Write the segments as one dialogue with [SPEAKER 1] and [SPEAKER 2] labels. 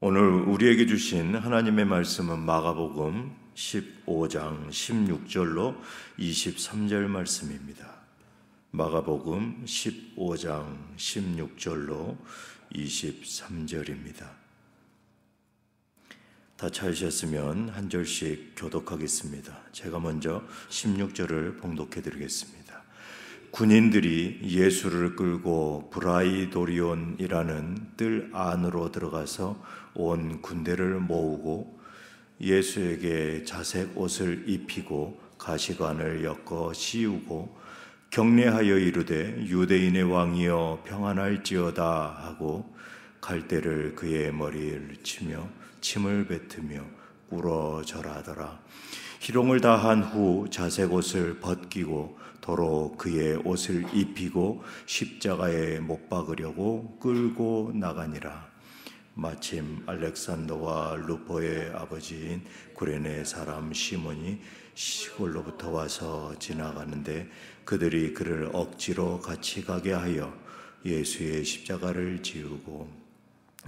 [SPEAKER 1] 오늘 우리에게 주신 하나님의 말씀은 마가복음 15장 16절로 23절 말씀입니다. 마가복음 15장 16절로 23절입니다. 다 찾으셨으면 한 절씩 교독하겠습니다. 제가 먼저 16절을 봉독해 드리겠습니다. 군인들이 예수를 끌고 브라이도리온이라는 뜰 안으로 들어가서 온 군대를 모으고 예수에게 자색 옷을 입히고 가시관을 엮어 씌우고 경례하여 이르되 유대인의 왕이여 평안할지어다 하고 갈대를 그의 머리를 치며 침을 뱉으며 꿇어 절하더라. 희롱을 다한 후 자색 옷을 벗기고 도로 그의 옷을 입히고 십자가에 못 박으려고 끌고 나가니라. 마침 알렉산더와 루포의 아버지인 구레네 사람 시몬이 시골로부터 와서 지나가는데 그들이 그를 억지로 같이 가게 하여 예수의 십자가를 지우고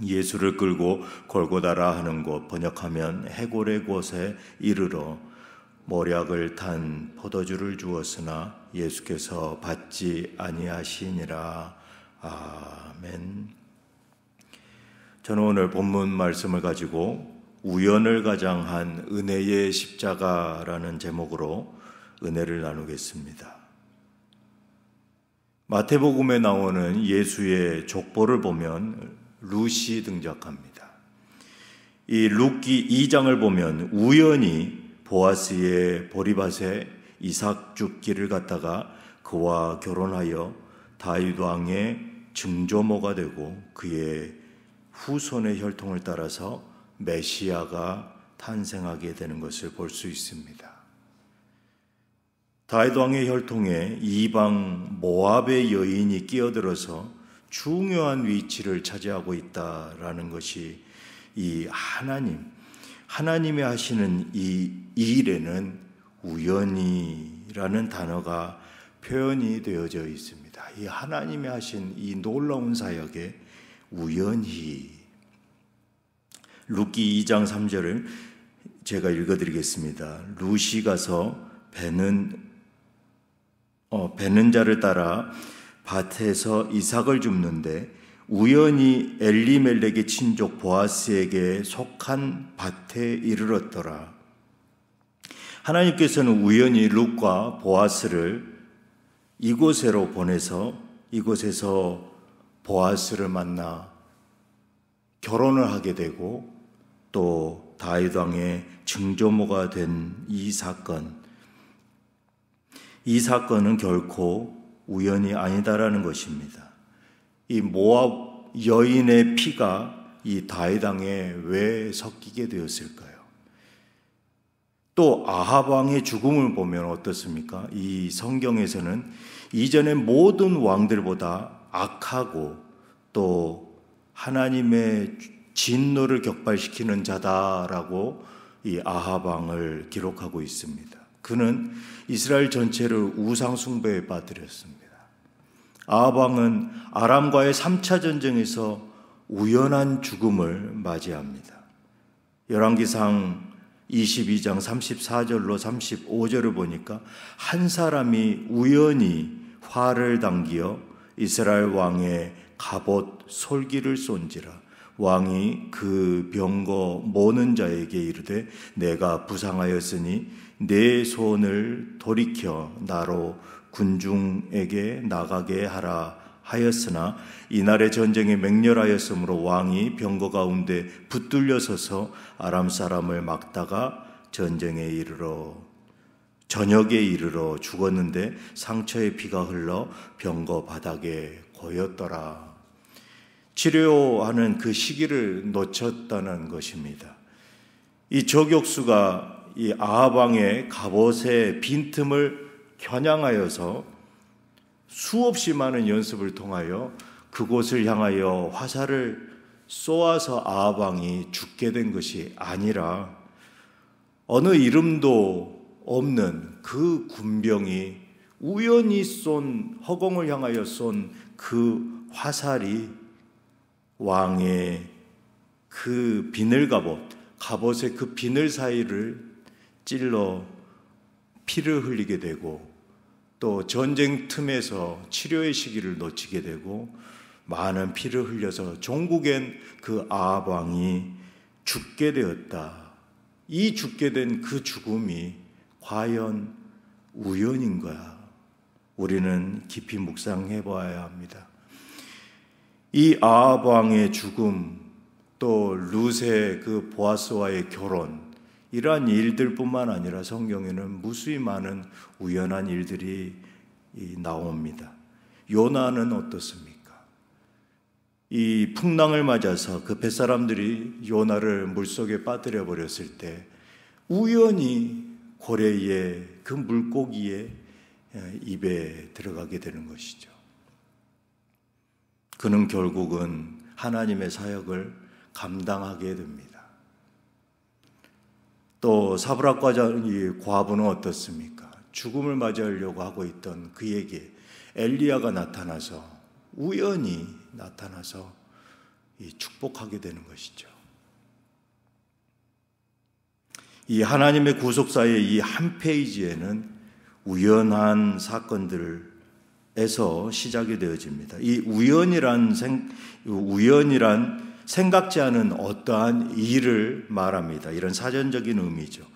[SPEAKER 1] 예수를 끌고 골고다라 하는 곳, 번역하면 해골의 곳에 이르러 모략을 탄 포도주를 주었으나 예수께서 받지 아니하시니라. 아멘. 저는 오늘 본문 말씀을 가지고 우연을 가장한 은혜의 십자가라는 제목으로 은혜를 나누겠습니다. 마태복음에 나오는 예수의 족보를 보면 룻이 등장합니다. 이 룻기 2장을 보면 우연히 보아스의 보리밭에 이삭 줍기를 갖다가 그와 결혼하여 다윗 왕의 증조모가 되고 그의 후손의 혈통을 따라서 메시아가 탄생하게 되는 것을 볼 수 있습니다. 다윗 왕의 혈통에 이방 모압의 여인이 끼어들어서 중요한 위치를 차지하고 있다라는 것이 이 하나님이 하시는 이 일에는 우연이라는 단어가 표현이 되어져 있습니다. 이 하나님이 하신 이 놀라운 사역에 우연히. 룻기 2장 3절을 제가 읽어드리겠습니다. 룻이 가서 배는 자를 따라 밭에서 이삭을 줍는데 우연히 엘리멜렉의 친족 보아스에게 속한 밭에 이르렀더라. 하나님께서는 우연히 룻과 보아스를 이곳으로 보내서 이곳에서 보아스를 만나 결혼을 하게 되고 또 다윗 왕의 증조모가 된 이 사건은 결코 우연이 아니다라는 것입니다. 이 모압 여인의 피가 이 다윗 왕에 왜 섞이게 되었을까요? 또 아합 왕의 죽음을 보면 어떻습니까? 이 성경에서는 이전의 모든 왕들보다 악하고 또 하나님의 진노를 격발시키는 자다라고 이 아합 왕을 기록하고 있습니다. 그는 이스라엘 전체를 우상 숭배에 빠뜨렸습니다. 아합 왕은 아람과의 3차 전쟁에서 우연한 죽음을 맞이합니다. 열왕기상 22장 34절로 35절을 보니까 한 사람이 우연히 활을 당기어 이스라엘 왕의 갑옷 솔기를 쏜지라. 왕이 그 병거 모는 자에게 이르되 내가 부상하였으니 내 손을 돌이켜 나로 군중에게 나가게 하라 하였으나 이날의 전쟁에 맹렬하였으므로 왕이 병거 가운데 붙들려 서서 아람 사람을 막다가 저녁에 이르러 죽었는데 상처의 피가 흘러 병거 바닥에 고였더라. 치료하는 그 시기를 놓쳤다는 것입니다. 이 저격수가 이 아합 왕의 갑옷의 빈틈을 겨냥하여서 수없이 많은 연습을 통하여 그곳을 향하여 화살을 쏘아서 아합 왕이 죽게 된 것이 아니라 어느 이름도 없는 그 군병이 우연히 허공을 향하여 쏜 그 화살이 왕의 그 갑옷의 그 비늘 사이를 찔러 피를 흘리게 되고, 또 전쟁 틈에서 치료의 시기를 놓치게 되고 많은 피를 흘려서 종국엔 그 아합 왕이 죽게 되었다. 이 죽게 된 그 죽음이 과연 우연인가? 우리는 깊이 묵상해 보아야 합니다. 이 아합 왕의 죽음, 또 룻의 그 보아스와의 결혼, 이러한 일들뿐만 아니라 성경에는 무수히 많은 우연한 일들이 나옵니다. 요나는 어떻습니까? 이 풍랑을 맞아서 그 뱃사람들이 요나를 물속에 빠뜨려 버렸을 때 우연히 고래의 그 물고기의 입에 들어가게 되는 것이죠. 그는 결국은 하나님의 사역을 감당하게 됩니다. 또 사브락 과부는 어떻습니까? 죽음을 맞이하려고 하고 있던 그에게 엘리야가 나타나서 우연히 나타나서 축복하게 되는 것이죠. 이 하나님의 구속사의 이 한 페이지에는 우연한 사건들에서 시작이 되어집니다. 이 우연이란 생각지 않은 어떠한 일을 말합니다. 이런 사전적인 의미죠.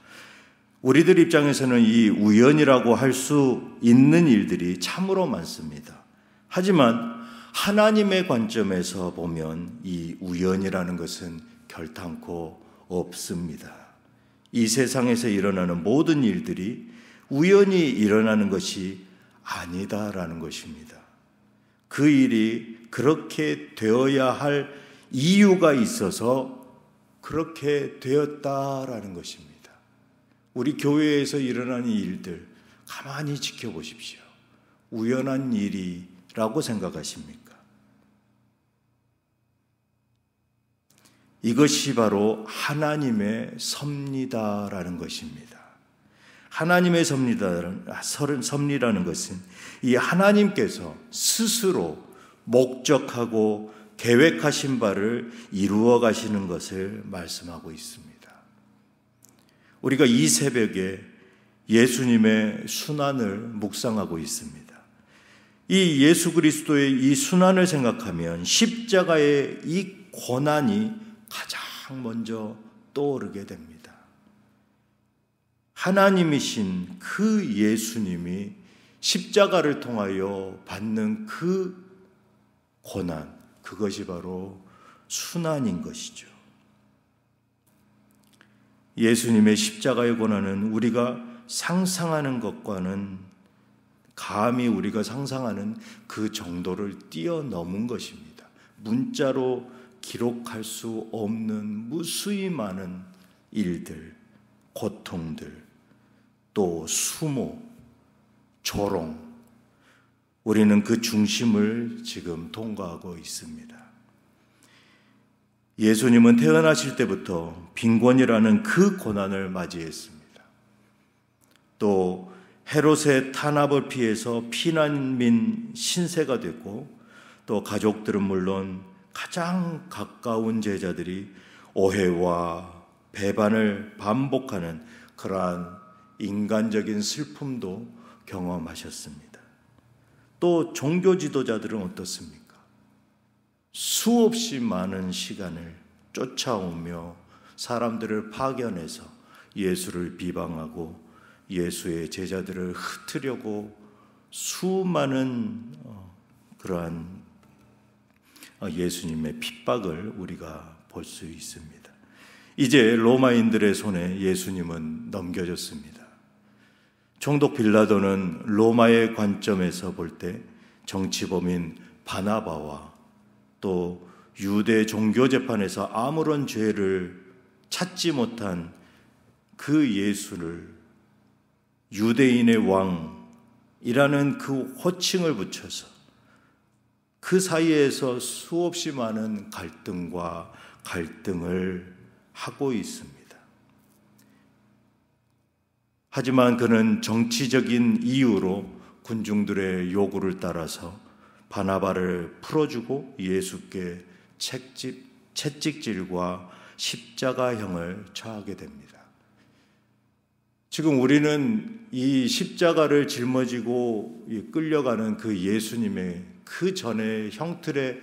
[SPEAKER 1] 우리들 입장에서는 이 우연이라고 할 수 있는 일들이 참으로 많습니다. 하지만 하나님의 관점에서 보면 이 우연이라는 것은 결탄코 없습니다. 이 세상에서 일어나는 모든 일들이 우연히 일어나는 것이 아니다라는 것입니다. 그 일이 그렇게 되어야 할 이유가 있어서 그렇게 되었다라는 것입니다. 우리 교회에서 일어나는 일들 가만히 지켜보십시오. 우연한 일이라고 생각하십니까? 이것이 바로 하나님의 섭리다라는 것입니다. 하나님의 섭리라는 것은 이 하나님께서 스스로 목적하고 계획하신 바를 이루어 가시는 것을 말씀하고 있습니다. 우리가 이 새벽에 예수님의 순환을 묵상하고 있습니다. 이 예수 그리스도의 이 순환을 생각하면 십자가의 이 고난이 가장 먼저 떠오르게 됩니다. 하나님이신 그 예수님이 십자가를 통하여 받는 그 고난, 그것이 바로 순환인 것이죠. 예수님의 십자가의 고난은 우리가 상상하는 것과는 감히 우리가 상상하는 그 정도를 뛰어넘은 것입니다. 문자로 기록할 수 없는 무수히 많은 일들, 고통들, 또 수모, 조롱, 우리는 그 중심을 지금 통과하고 있습니다. 예수님은 태어나실 때부터 빈곤이라는 그 고난을 맞이했습니다. 또 헤롯의 탄압을 피해서 피난민 신세가 됐고, 또 가족들은 물론 가장 가까운 제자들이 오해와 배반을 반복하는 그러한 인간적인 슬픔도 경험하셨습니다. 또 종교 지도자들은 어떻습니까? 수없이 많은 시간을 쫓아오며 사람들을 파견해서 예수를 비방하고 예수의 제자들을 흩으려고 수많은 그러한 예수님의 핍박을 우리가 볼 수 있습니다. 이제 로마인들의 손에 예수님은 넘겨졌습니다. 총독 빌라도는 로마의 관점에서 볼 때 정치범인 바나바와 또 유대 종교재판에서 아무런 죄를 찾지 못한 그 예수를 유대인의 왕이라는 그 호칭을 붙여서 그 사이에서 수없이 많은 갈등을 하고 있습니다. 하지만 그는 정치적인 이유로 군중들의 요구를 따라서 바나바를 풀어주고 예수께 채찍질과 십자가형을 처하게 됩니다. 지금 우리는 이 십자가를 짊어지고 끌려가는 그 예수님의 그 전에 형틀에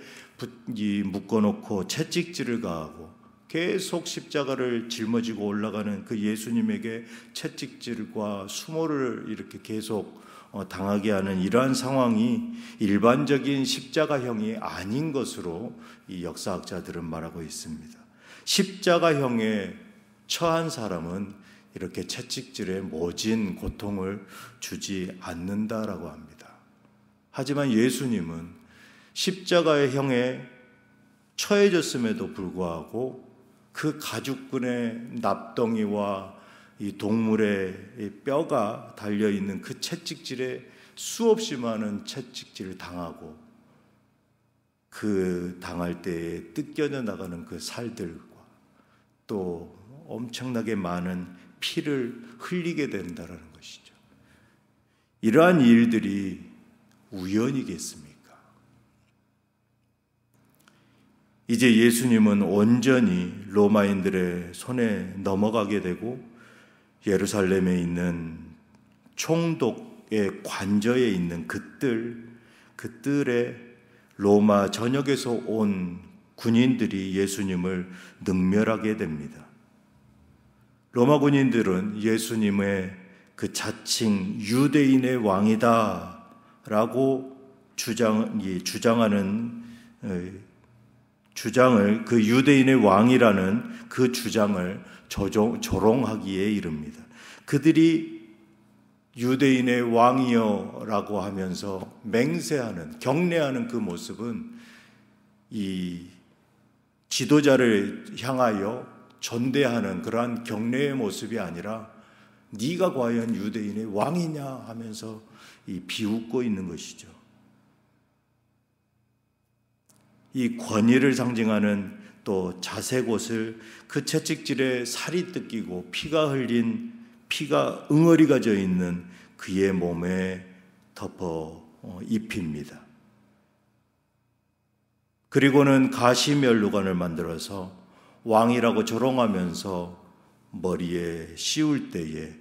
[SPEAKER 1] 묶어놓고 채찍질을 가하고 계속 십자가를 짊어지고 올라가는 그 예수님에게 채찍질과 수모를 이렇게 계속 당하게 하는 이러한 상황이 일반적인 십자가형이 아닌 것으로 이 역사학자들은 말하고 있습니다. 십자가형에 처한 사람은 이렇게 채찍질에 모진 고통을 주지 않는다라고 합니다. 하지만 예수님은 십자가의 형에 처해졌음에도 불구하고 그 가죽끈의 납덩이와 이 동물의 뼈가 달려있는 그 채찍질에 수없이 많은 채찍질을 당하고 그 당할 때에 뜯겨져 나가는 그 살들과 또 엄청나게 많은 피를 흘리게 된다는 것이죠. 이러한 일들이 우연이겠습니까? 이제 예수님은 온전히 로마인들의 손에 넘어가게 되고 예루살렘에 있는 총독의 관저에 있는 그 뜰에 로마 전역에서 온 군인들이 예수님을 능멸하게 됩니다. 로마 군인들은 예수님의 그 자칭 유대인의 왕이다 라고 주장을 그 유대인의 왕이라는 그 주장을 조롱하기에 이릅니다. 그들이 유대인의 왕이여 라고 하면서 맹세하는, 경례하는 그 모습은 이 지도자를 향하여 전대하는 그러한 경례의 모습이 아니라 네가 과연 유대인의 왕이냐 하면서 비웃고 있는 것이죠. 이 권위를 상징하는 또 자색 옷을 그 채찍질에 살이 뜯기고 피가 응어리가 져 있는 그의 몸에 덮어 입힙니다. 그리고는 가시면류관을 만들어서 왕이라고 조롱하면서 머리에 씌울 때에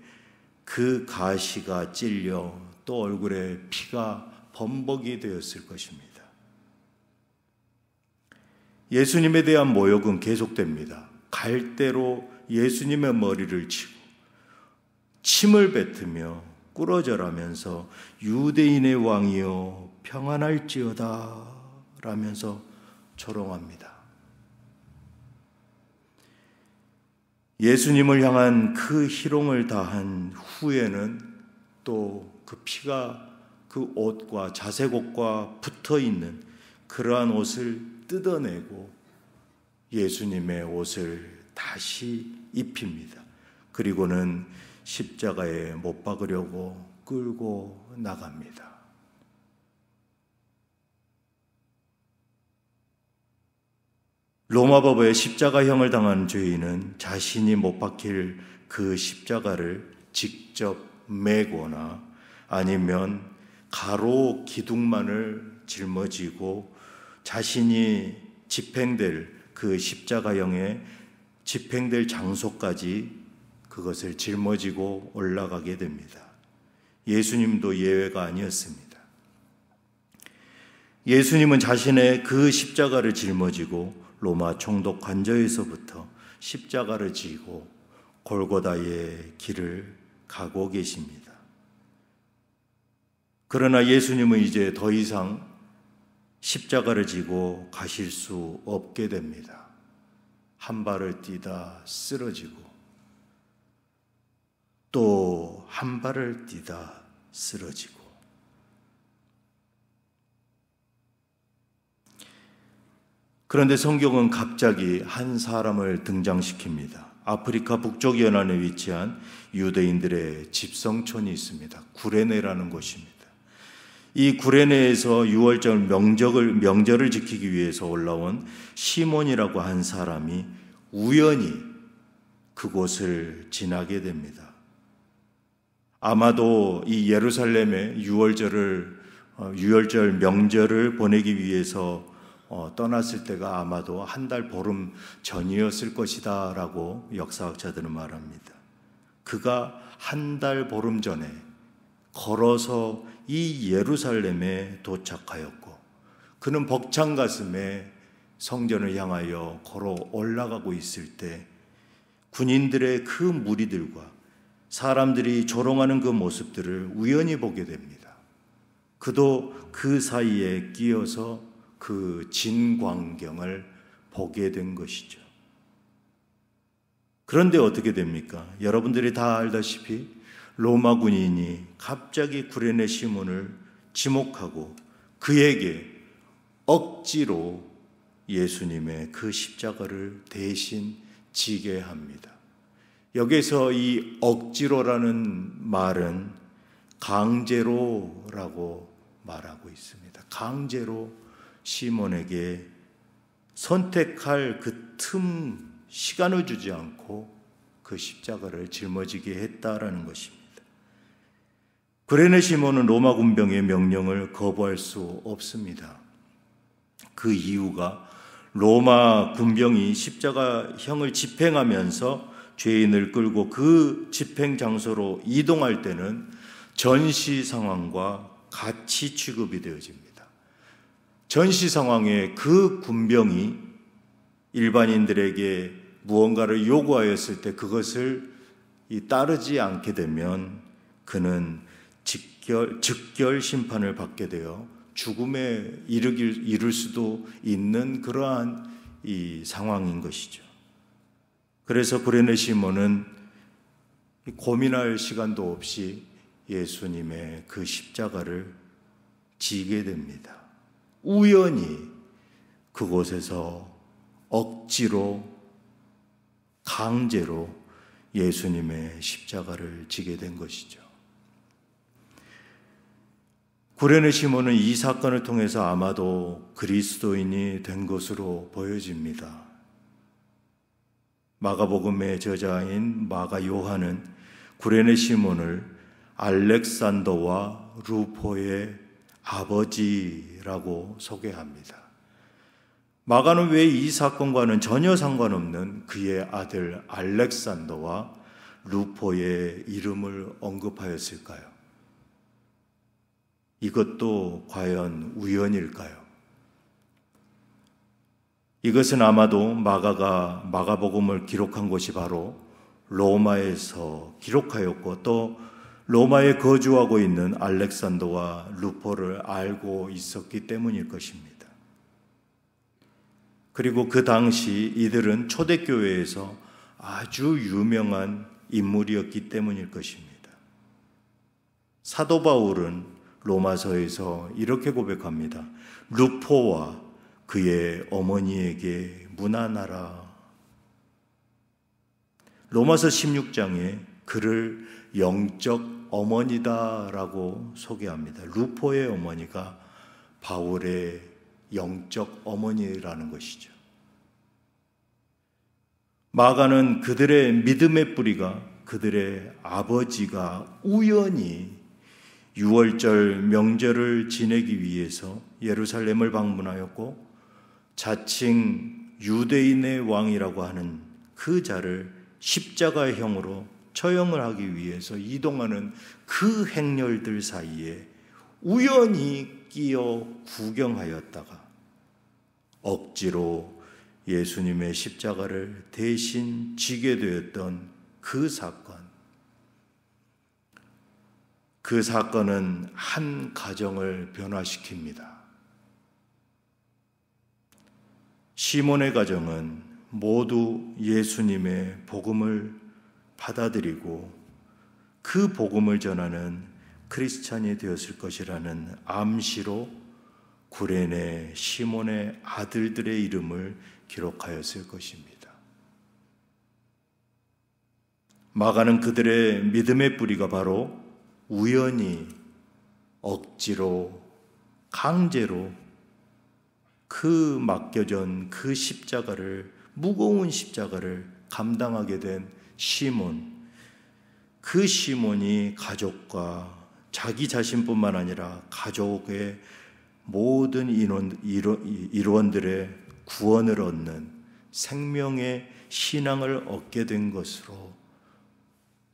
[SPEAKER 1] 그 가시가 찔려 또 얼굴에 피가 범벅이 되었을 것입니다. 예수님에 대한 모욕은 계속됩니다. 갈대로 예수님의 머리를 치고 침을 뱉으며 꾸러절하면서 유대인의 왕이여 평안할지어다 라면서 조롱합니다. 예수님을 향한 그 희롱을 다한 후에는 또 그 피가 그 옷과 자색 옷과 붙어 있는 그러한 옷을 뜯어내고 예수님의 옷을 다시 입힙니다. 그리고는 십자가에 못 박으려고 끌고 나갑니다. 로마법에 십자가형을 당한 죄인은 자신이 못 박힐 그 십자가를 직접 메거나 아니면 가로 기둥만을 짊어지고 자신이 집행될 그 십자가형에 집행될 장소까지 그것을 짊어지고 올라가게 됩니다. 예수님도 예외가 아니었습니다. 예수님은 자신의 그 십자가를 짊어지고 로마 총독 관저에서부터 십자가를 지고 골고다의 길을 가고 계십니다. 그러나 예수님은 이제 더 이상 십자가를 지고 가실 수 없게 됩니다. 한 발을 뛰다 쓰러지고 또 한 발을 뛰다 쓰러지고 그런데 성경은 갑자기 한 사람을 등장시킵니다. 아프리카 북쪽 연안에 위치한 유대인들의 집성촌이 있습니다. 구레네라는 곳입니다. 이 구레네에서 유월절 명절을 지키기 위해서 올라온 시몬이라고 한 사람이 우연히 그곳을 지나게 됩니다. 아마도 이 예루살렘에 유월절 명절을 보내기 위해서 떠났을 때가 아마도 한 달 보름 전이었을 것이다 라고 역사학자들은 말합니다. 그가 한 달 보름 전에 걸어서 이 예루살렘에 도착하였고 그는 벅찬 가슴에 성전을 향하여 걸어 올라가고 있을 때 군인들의 그 무리들과 사람들이 조롱하는 그 모습들을 우연히 보게 됩니다. 그도 그 사이에 끼어서 그 진광경을 보게 된 것이죠. 그런데 어떻게 됩니까? 여러분들이 다 알다시피 로마 군인이 갑자기 구레네 시몬을 지목하고 그에게 억지로 예수님의 그 십자가를 대신 지게 합니다. 여기서 이 억지로라는 말은 강제로라고 말하고 있습니다. 강제로 시몬에게 선택할 그 시간을 주지 않고 그 십자가를 짊어지게 했다라는 것입니다. 구레네 시몬은 로마 군병의 명령을 거부할 수 없습니다. 그 이유가 로마 군병이 십자가형을 집행하면서 죄인을 끌고 그 집행 장소로 이동할 때는 전시 상황과 같이 취급이 되어집니다. 전시 상황에 그 군병이 일반인들에게 무언가를 요구하였을 때 그것을 따르지 않게 되면 그는 즉결 심판을 받게 되어 죽음에 이를 수도 있는 그러한 이 상황인 것이죠. 그래서 구레네 시몬은 고민할 시간도 없이 예수님의 그 십자가를 지게 됩니다. 우연히 그곳에서 억지로 강제로 예수님의 십자가를 지게 된 것이죠. 구레네 시몬은 이 사건을 통해서 아마도 그리스도인이 된 것으로 보여집니다. 마가복음의 저자인 마가 요한은 구레네 시몬을 알렉산더와 루포의 아버지라고 소개합니다. 마가는 왜 이 사건과는 전혀 상관없는 그의 아들 알렉산더와 루포의 이름을 언급하였을까요? 이것도 과연 우연일까요? 이것은 아마도 마가가 마가복음을 기록한 곳이 바로 로마에서 기록하였고 또 로마에 거주하고 있는 알렉산더와 루포를 알고 있었기 때문일 것입니다. 그리고 그 당시 이들은 초대교회에서 아주 유명한 인물이었기 때문일 것입니다. 사도 바울은 로마서에서 이렇게 고백합니다. 루포와 그의 어머니에게 문안하라. 로마서 16장에 그를 영적 어머니다라고 소개합니다. 루포의 어머니가 바울의 영적 어머니라는 것이죠. 마가는 그들의 믿음의 뿌리가 그들의 아버지가 우연히 유월절 명절을 지내기 위해서 예루살렘을 방문하였고 자칭 유대인의 왕이라고 하는 그 자를 십자가형으로 처형을 하기 위해서 이동하는 그 행렬들 사이에 우연히 끼어 구경하였다가 억지로 예수님의 십자가를 대신 지게 되었던 그 사건. 그 사건은 한 가정을 변화시킵니다. 시몬의 가정은 모두 예수님의 복음을 받아들이고 그 복음을 전하는 크리스찬이 되었을 것이라는 암시로 구레네 시몬의 아들들의 이름을 기록하였을 것입니다. 마가는 그들의 믿음의 뿌리가 바로 우연히 억지로 강제로 그 맡겨진 그 십자가를 무거운 십자가를 감당하게 된 시몬, 그 시몬이 가족과 자기 자신뿐만 아니라 가족의 모든 일원들의 구원을 얻는 생명의 신앙을 얻게 된 것으로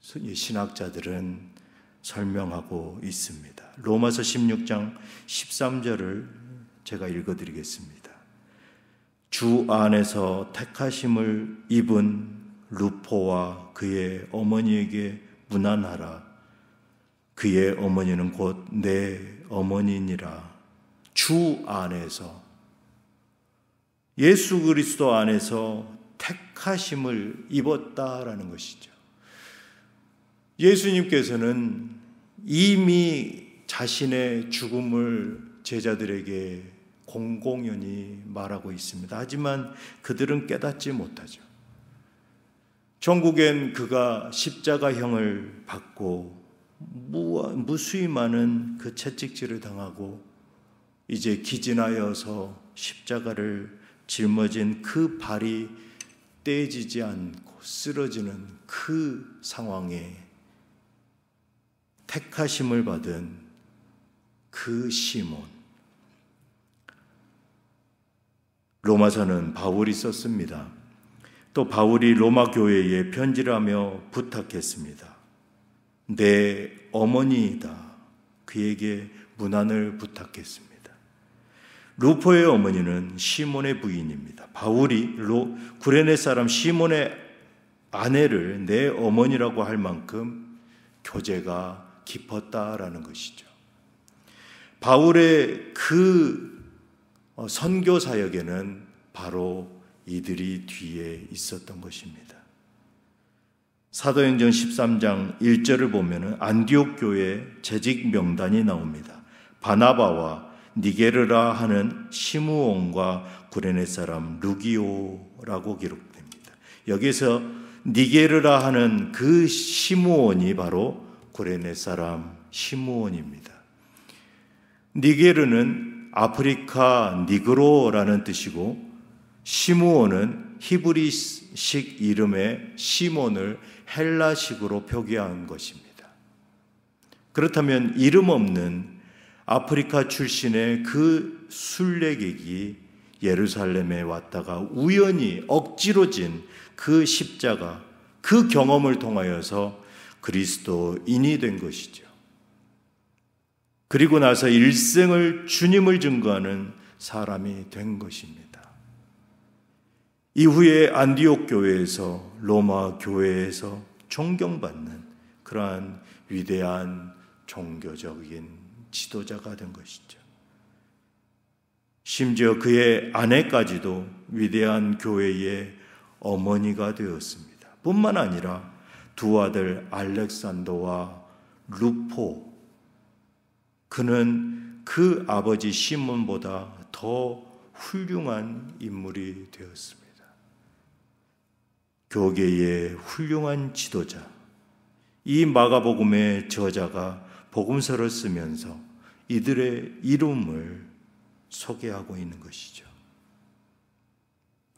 [SPEAKER 1] 신학자들은 설명하고 있습니다. 로마서 16장 13절을 제가 읽어드리겠습니다. 주 안에서 택하심을 입은 루포와 그의 어머니에게 문안하라. 그의 어머니는 곧 내 어머니니라. 주 안에서, 예수 그리스도 안에서 택하심을 입었다라는 것이죠. 예수님께서는 이미 자신의 죽음을 제자들에게 공공연히 말하고 있습니다. 하지만 그들은 깨닫지 못하죠. 전국엔 그가 십자가형을 받고 무수히 많은 그 채찍질을 당하고 이제 기진하여서 십자가를 짊어진 그 발이 떼지지 않고 쓰러지는 그 상황에 택하심을 받은 그 시몬, 로마서는 바울이 썼습니다. 또 바울이 로마 교회에 편지를 하며 부탁했습니다. 내 어머니이다. 그에게 문안을 부탁했습니다. 루포의 어머니는 시몬의 부인입니다. 바울이 구레네 사람 시몬의 아내를 내 어머니라고 할 만큼 교제가 깊었다라는 것이죠. 바울의 그 선교 사역에는 바로 이들이 뒤에 있었던 것입니다. 사도행전 13장 1절을 보면 안디옥 교회 재직 명단이 나옵니다. 바나바와 니게르라 하는 시므온과 구레네 사람 루기오라고 기록됩니다. 여기서 니게르라 하는 그 시므온이 바로 구레네 사람 시므온입니다. 니게르는 아프리카 니그로라는 뜻이고 시므온은 히브리식 이름의 시몬을 헬라식으로 표기한 것입니다. 그렇다면 이름 없는 아프리카 출신의 그 순례객이 예루살렘에 왔다가 우연히 억지로 진 그 십자가, 그 경험을 통하여서 그리스도인이 된 것이죠. 그리고 나서 일생을 주님을 증거하는 사람이 된 것입니다. 이후에 안디옥 교회에서, 로마 교회에서 존경받는 그러한 위대한 종교적인 지도자가 된 것이죠. 심지어 그의 아내까지도 위대한 교회의 어머니가 되었습니다. 뿐만 아니라 두 아들 알렉산더와 루포, 그는 그 아버지 시몬보다 더 훌륭한 인물이 되었습니다. 교계의 훌륭한 지도자, 이 마가복음의 저자가 복음서를 쓰면서 이들의 이름을 소개하고 있는 것이죠.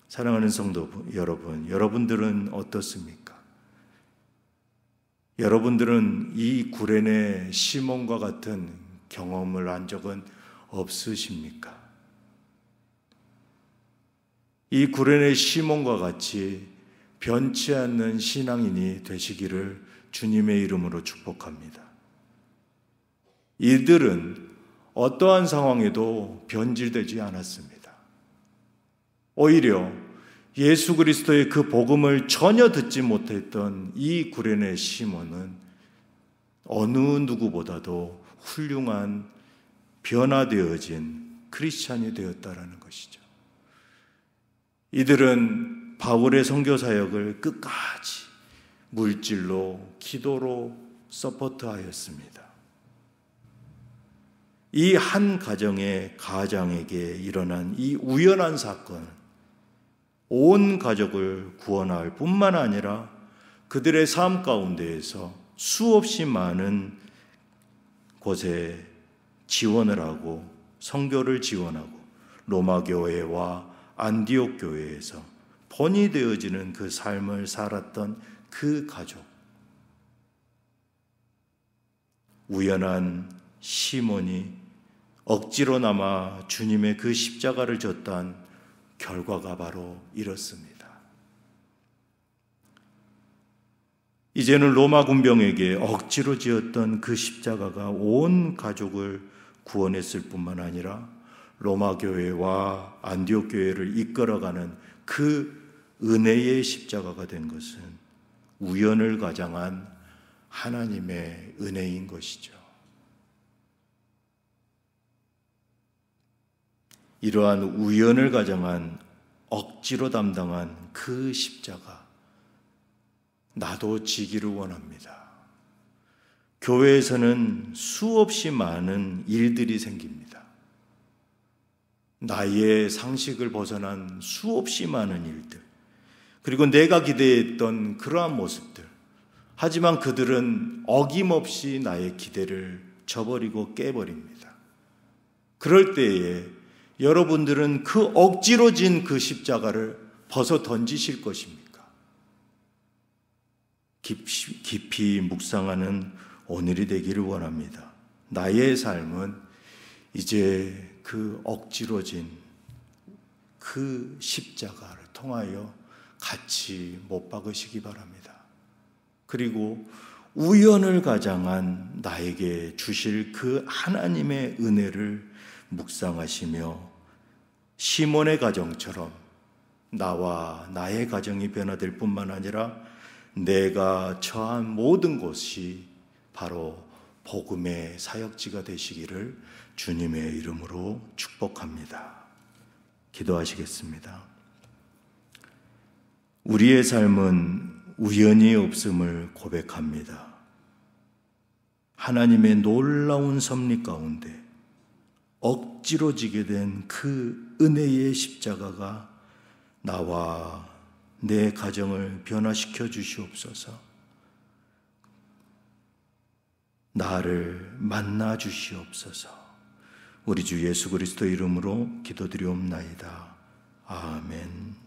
[SPEAKER 1] 사랑하는 성도 여러분, 여러분들은 어떻습니까? 여러분들은 이 구레네 시몬과 같은 경험을 한 적은 없으십니까? 이 구레네 시몬과 같이 변치 않는 신앙인이 되시기를 주님의 이름으로 축복합니다. 이들은 어떠한 상황에도 변질되지 않았습니다. 오히려 예수 그리스도의 그 복음을 전혀 듣지 못했던 이 구레네 시몬은 어느 누구보다도 훌륭한 변화되어진 크리스찬이 되었다라는 것이죠. 이들은 바울의 선교 사역을 끝까지 물질로, 기도로 서포트하였습니다. 이 한 가장에게 일어난 이 우연한 사건, 온 가족을 구원할 뿐만 아니라 그들의 삶 가운데에서 수없이 많은 곳에 지원을 하고 선교를 지원하고 로마 교회와 안디옥 교회에서 본이 되어지는 그 삶을 살았던 그 가족, 우연한 시몬이 억지로나마 주님의 그 십자가를 졌던 결과가 바로 이렇습니다. 이제는 로마 군병에게 억지로 지었던 그 십자가가 온 가족을 구원했을 뿐만 아니라 로마 교회와 안디옥 교회를 이끌어가는 그 은혜의 십자가가 된 것은 우연을 가장한 하나님의 은혜인 것이죠. 이러한 우연을 가장한 억지로 담당한 그 십자가, 나도 지기를 원합니다. 교회에서는 수없이 많은 일들이 생깁니다. 나의 상식을 벗어난 수없이 많은 일들, 그리고 내가 기대했던 그러한 모습들. 하지만 그들은 어김없이 나의 기대를 저버리고 깨버립니다. 그럴 때에 여러분들은 그 억지로 진 그 십자가를 벗어 던지실 것입니까? 깊이 묵상하는 오늘이 되기를 원합니다. 나의 삶은 이제 그 억지로 진 그 십자가를 통하여 같이 못 박으시기 바랍니다. 그리고 우연을 가장한 나에게 주실 그 하나님의 은혜를 묵상하시며 시몬의 가정처럼 나와 나의 가정이 변화될 뿐만 아니라 내가 처한 모든 곳이 바로 복음의 사역지가 되시기를 주님의 이름으로 축복합니다. 기도하시겠습니다. 우리의 삶은 우연이 없음을 고백합니다. 하나님의 놀라운 섭리 가운데 억지로 지게 된 그 은혜의 십자가가 나와 내 가정을 변화시켜 주시옵소서. 나를 만나 주시옵소서. 우리 주 예수 그리스도 이름으로 기도드리옵나이다. 아멘.